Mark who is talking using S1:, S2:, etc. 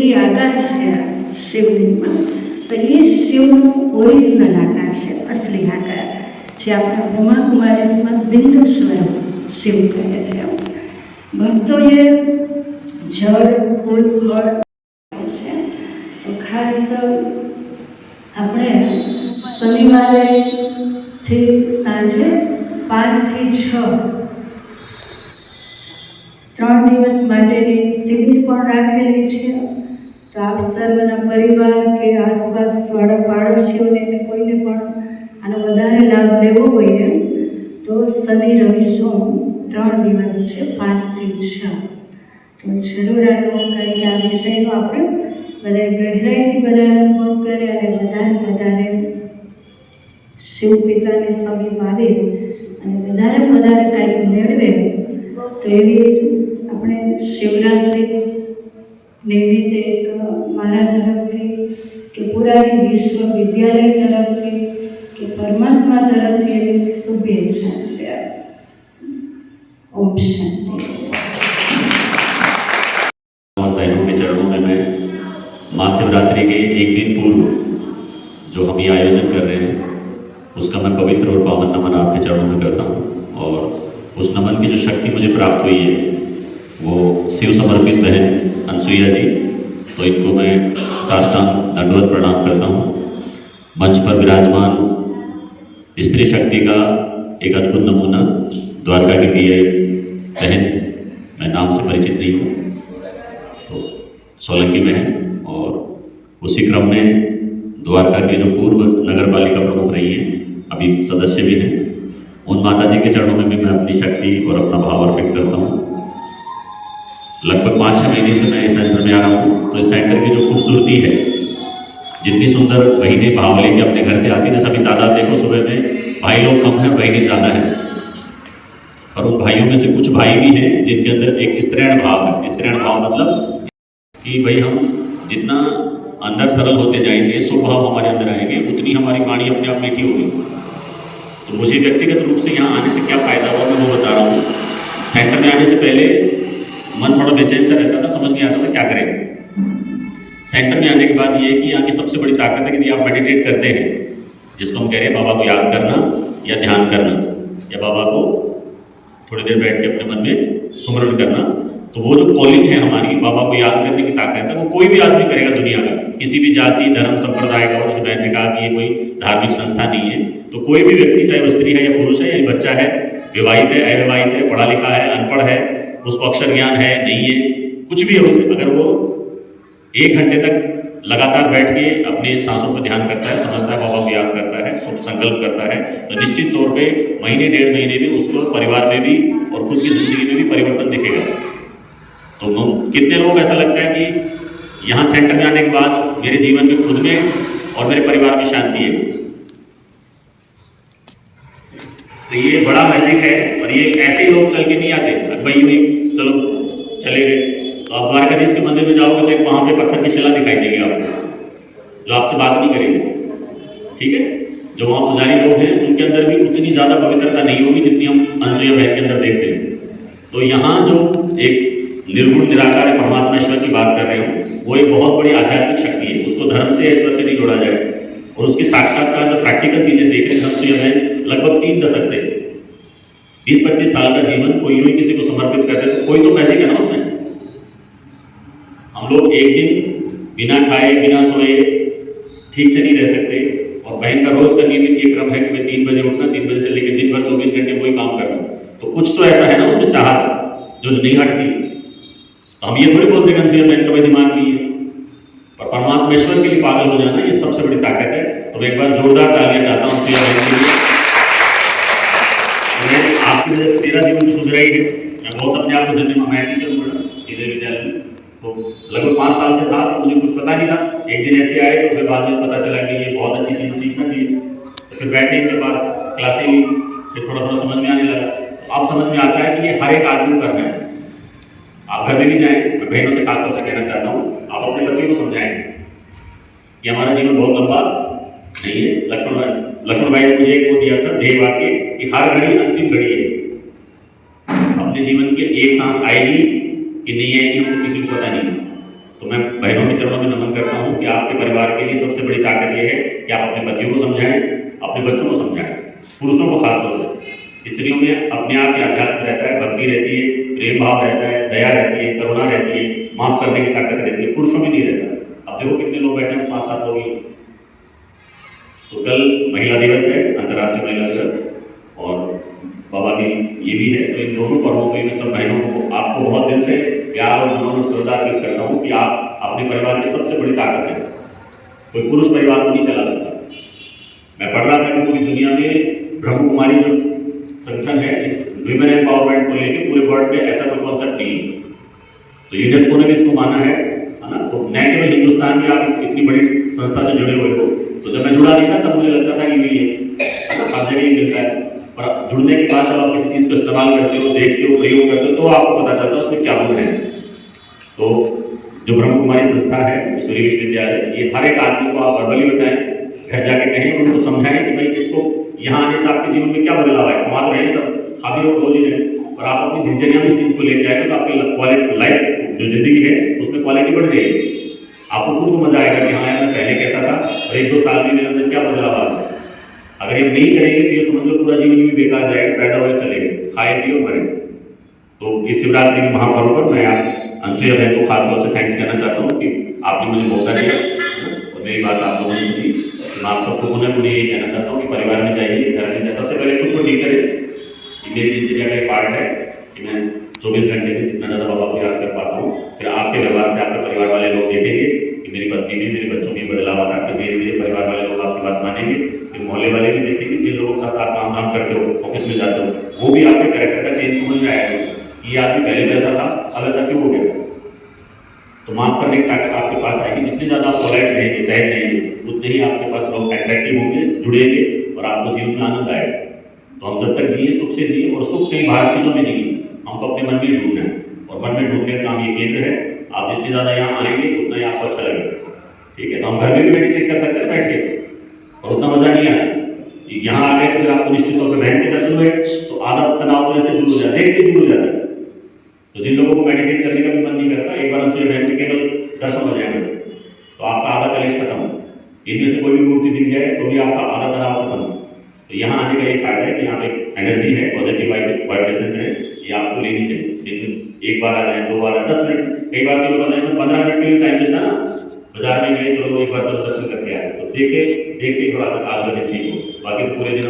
S1: उत्तरी आकार है शिवलिंग में, तो ये शिवનો ओरिजिनल आकार है, असली आकार जे अपना ब्रह्माकुमारीसમાં बिंदु स्वरूप शिव કહે છે। ભક્તોએ જળ ફૂલ ફળ છે, તો ખાસ આપણે શનિવારે થી સાંજે 5 થી 6 3 દિવસ માટેની શિબિર પણ રાખેલી છે। તો આપ સર્વના પરિવાર કે આસપાસવાળા પાડોશીઓને કોઈને પણ આનો વધારે લાભ લેવો હોય તો શનિ રવિ સોમ 3 દિવસ છે 5 થી 6, તો જરૂર આનો કંઈક આ વિષયનો આપણે બધા ગહેરાઈથી બધા અનુભવ કરે અને વધારે શિવ પિતાની સમીપ આવે અને વધારે કંઈક મેળવે। તો એવી આપણે શિવરાત્રિ નિમિત્તે એક મારા તરફથી કે પૂરા વિશ્વવિદ્યાલય તરફથી કે પરમાત્મા તરફથી એવી શુભેચ્છા છે। ओम शांति।
S2: और बहनों के चरणों में मैं महाशिवरात्रि के एक दिन पूर्व जो हम ये आयोजन कर रहे हैं उसका मैं पवित्र और पावन नमन आपके चरणों में करता हूँ। और उस नमन की जो शक्ति मुझे प्राप्त हुई है वो शिव समर्पित बहन अनसुईया जी, तो इनको मैं साष्टांग दंडवत प्रणाम करता हूँ। मंच पर विराजमान स्त्री शक्ति का एक अद्भुत नमूना द्वारका की भी बहन, मैं नाम से परिचित नहीं हूँ, तो सोलंकी बहन, और उसी क्रम में द्वारका के जो पूर्व नगर पालिका प्रमुख रही हैं, अभी सदस्य भी हैं, उन माता जी के चरणों में भी मैं अपनी शक्ति और अपना भाव अर्पित करता हूँ। लगभग 5-6 महीने से मैं इस सेंटर में आ रहा हूँ, तो इस सेंटर की जो खूबसूरती है, जितनी सुंदर बहनें भाव लेके अपने घर से आती है, जैसा अभी तादाद देखो सुबह में भाई लोग कम हैं, बहनें ज़्यादा है, और उन भाइयों में से कुछ भाई भी हैं जिनके अंदर एक स्त्रीण भाव है। स्त्रीण भाव मतलब कि भाई हम जितना अंदर सरल होते जाएंगे, स्वभाव हमारे अंदर आएंगे, उतनी हमारी वाणी अपने आप मीठी होगी। तो मुझे व्यक्तिगत रूप से यहाँ आने से क्या फ़ायदा हुआ मैं वो बता रहा हूँ। सेंटर में आने से पहले मन थोड़ा बेचैन सा रहता था, समझ नहीं आता था क्या करें। सेंटर में आने के बाद ये कि यहाँ की सबसे बड़ी ताकत है कि आप मेडिटेट करते हैं, जिसको हम कह रहे हैं बाबा को याद करना या ध्यान करना, या बाबा को थोड़ी देर बैठ के अपने मन में सुमरण करना, तो वो जो कॉलिंग है हमारी बाबा को याद करने की ताकत है, वो कोई भी आदमी करेगा दुनिया का, किसी भी जाति धर्म संप्रदाय का। और जैसे बहन ने कहा कि ये कोई धार्मिक संस्था नहीं है, तो कोई भी व्यक्ति, चाहे वो स्त्री है या पुरुष है या बच्चा है, विवाहित है अविवाहित है, पढ़ा लिखा है अनपढ़ है, उसको अक्षर ज्ञान है नहीं है, कुछ भी है उसे, अगर वो 1 घंटे तक लगातार बैठ के अपने सांसों पर ध्यान करता है, समझता है, बाबा को याद करता है, संकल्प करता है, तो निश्चित तौर पे महीने 1.5 महीने में उसको परिवार में भी और खुद की जिंदगी में भी परिवर्तन दिखेगा। तो कितने लोग ऐसा लगता है कि यहाँ सेंटर में आने के बाद मेरे जीवन में खुद में और मेरे परिवार में शांति है। तो ये बड़ा मैजिक है, और ये ऐसे लोग चल के नहीं आते भाई यूँ चलो चले गए। तो आप द्वारकाधीश के मंदिर में जाओगे तो एक वहाँ पे पत्थर की शिला दिखाई देगी आपको, जो आपसे बात नहीं करेगी, ठीक है। जो वहाँ पुजारी लोग हैं उनके अंदर भी उतनी ज़्यादा पवित्रता नहीं होगी जितनी हम अनसुईया बहन के अंदर देखते हैं। तो यहाँ जो एक निर्गुण निराकार परमात्मा ईश्वर की बात कर रहे हो, वो एक बहुत बड़ी आध्यात्मिक शक्ति है, उसको धर्म से ईश्वर से नहीं जोड़ा जाए। और उसकी साक्षात्कार जो प्रैक्टिकल चीज़ें देख रहे हैं अनसुईया बहन लगभग 3 दशक से 20-25 साल का जीवन कोई यूँ किसी को समर्पित करते हैं, तो कोई तो मैजिक है ना उसमें। हम लोग एक दिन बिना खाए बिना सोए ठीक से नहीं रह सकते, और बहन का रोज का नियमित ये क्रम है कि मैं 3 बजे उठना, 3 बजे से लेकर दिन भर 24 घंटे वही काम करना। तो कुछ तो ऐसा है ना उसमें चाहत जो नहीं हटती। तो हम ये थोड़ी बोलते हैं कि बहन का भाई दिमाग नहीं है, पर परमात्मा ईश्वर के लिए पागल हो जाना ये सबसे बड़ी ताकत है। तो मैं एक बार जोरदार तालियां चाहता हूँ बहन के लिए। आपकी वजह से मेरा जीवन सुधरा ही है। मैं बहुत अपने आप को धन्य, मैं टीचर हूँ विद्यालय में, तो लगभग 5 साल से था, तो मुझे कुछ पता नहीं था। एक दिन ऐसे आए तो फिर बाद में पता चला कि ये बहुत अच्छी चीज़ सीखना चाहिए। तो फिर बैठे इनके पास क्लासें ली, फिर थोड़ा थोड़ा समझ में आने लगा। तो अब समझ में आता है कि ये हर एक आदमी को करना है। आप घर में भी जाएँ, मैं बहनों से खासतौर से कहना चाहता हूँ, आप अपने पति को समझाएँ कि हमारा जीवन बहुत लंबा नहीं है। लक्ष्मण भाई ने मुझे एक वो दिया था ध्येय वाक्य कि हर घड़ी अंतिम घड़ी है। अपने जीवन की एक सांस आएगी कि नहीं आएगी हमको किसी को पता नहीं। तो मैं बहनों के चरणों में नमन करता हूँ कि आपके परिवार के लिए सबसे बड़ी ताकत ये है कि आप अपने पतियों को समझाएं, अपने बच्चों को समझाएं, पुरुषों को खासतौर से। स्त्रियों में अपने आप ही अध्यात्म रहता है, भक्ति रहती है, प्रेम भाव रहता है, दया रहती है, करुणा रहती है, माफ करने की ताकत रहती है। पुरुषों में नहीं रहता। अब देखो कितने लोग बैठे हैं, 5-7 लोग ही। तो कल महिला दिवस है, अंतर्राष्ट्रीय महिला दिवस, और बाबा की ये भी है। तो इन दोनों पर्वों पे मैं सब बहनों को, आपको बहुत दिल से प्यार और नमन और श्रद्धा अर्पित करता हूँ कि आप अपने परिवार की सबसे बड़ी ताकत है। कोई पुरुष परिवार को नहीं चला सकता। मैं पढ़ रहा था कि पूरी दुनिया में ब्रह्म कुमारी जो संगठन है, इस विमेन एम्पावरमेंट को लेकर पूरे वर्ल्ड में ऐसा कोई कॉन्सेप्ट नहीं है। तो यूनेस्को ने भी इसको माना है ना। तो न केवल हिंदुस्तान में आप इतनी बड़ी संस्था से जुड़े हुए हो, तो जब मैं जुड़ा नहीं था तब मुझे लगता था कि ये हर जगह ही मिलता है। पर जुड़ने के बाद जब आप किसी चीज़ को इस्तेमाल करते हो, देखते हो, प्रयोग करते हो, तो आपको पता चलता है उसमें क्या गुण है। तो जो ब्रह्म कुमारी संस्था है, सूर्य विश्वविद्यालय, ये हर एक आदमी को आप वर्बली बताएं, घर जाके कहें, उनको समझाएं कि भाई इसको यहाँ आने से आपके जीवन में क्या बदलाव है। कमा तो रहे सब, खातिर और रोज ही है, और आप अपनी दिनचर्या में इस चीज़ को लेकर आएंगे तो आपकी क्वालिटी लाइफ जो जिंदगी है उसमें क्वालिटी बढ़ जाएगी। आपको खुद को मजा आएगा कि हाँ यार मैं पहले कैसा था और 1-2 साल में मेरे अंदर क्या बदलाव आ गया। अगर ये नहीं करेंगे तो ये समझ लो पूरा जीवन भी बेकार जाएगा, पैदा हुए चलेंगे, खाए पिए और मरे। तो इस शिवरात्रि के महापर्व पर मैं अनुसुईया बहन को खासतौर से थैंक्स करना चाहता हूँ कि आपने मुझे मौका दिया और मेरी बात आप लोगों ने सुनी। मैं आप सबको पुनः यही कहना चाहता हूँ कि परिवार में जाइए, घर में जाइए, सबसे पहले खुद को ठीक करें। ये मेरी दिनचर्या का एक पार्ट है कि मैं 24 घंटे में जितना ज़्यादा बाबा को याद कर पाता हूँ। फिर आपके व्यवहार से आपके परिवार वाले लोग देखेंगे कि मेरी पत्नी में, मेरे बच्चों में बदलाव आ रहा है। फिर धीरे धीरे परिवार वाले लोग आपकी बात मानेंगे। फिर मोहल्ले वाले भी देखेंगे, जिन लोगों के साथ आप काम धाम करते हो, ऑफिस में जाते हो, वो भी आपके कैरेक्टर का चेंज समझ में आएगा। ये आदमी पहले तो ऐसा था, अब ऐसा क्यों हो गया। तो माफ करने की ताकत आपके पास आएगी। जितने ज़्यादा आप पोलाइट रहेंगे, सहज रहेंगे, उतने ही आपके पास लोग अट्रैक्टिव होंगे, जुड़ेंगे और आपको जीवन में आनंद आएगा। तो हम जब तक जिए सुख से जिए, और सुख कई बाहर चीज़ों में नहीं, हमको अपने मन में ढूंढना है, और मन में ढूंढने का काम ये केंद्र है। आप जितने ज़्यादा यहाँ आएंगे उतना ही आपको अच्छा लगेगा। ठीक है, तो हम घर में भी मेडिटेट कर सकते हैं बैठ के, और उतना मज़ा नहीं आया। यहाँ आ गए तो फिर आपको निश्चित तौर पर बहन के दर्शन हुए तो आधा तनाव तो ऐसे दूर हो जाता है, देख के दूर हो जाता है। तो जिन लोगों को मेडिटेट करने का भी मन नहीं करता, एक बार अनुसुईया बहन के केवल दर्शन हो जाएंगे तो आपका आधा कलेश खत्म। इनमें से कोई भी मूर्ति दिख जाए तो भी आपका आधा तनाव खत्म। तो यहाँ आने का ये फायदा है कि यहाँ पे एनर्जी है, पॉजिटिव वाइब्रेशंस है, ये आपको लेनी चाहिए। लेकिन एक बार आ जाए, 2 बार आ, 10 मिनट, कई बार तो बताएं 15 मिनट के लिए टाइम मिलता ना, बाजार में गए चलो एक बार तो दर्शन करके आए, तो देखे थोड़ा सा आज का दिन ठीक हो, बाकी तो पूरे दिन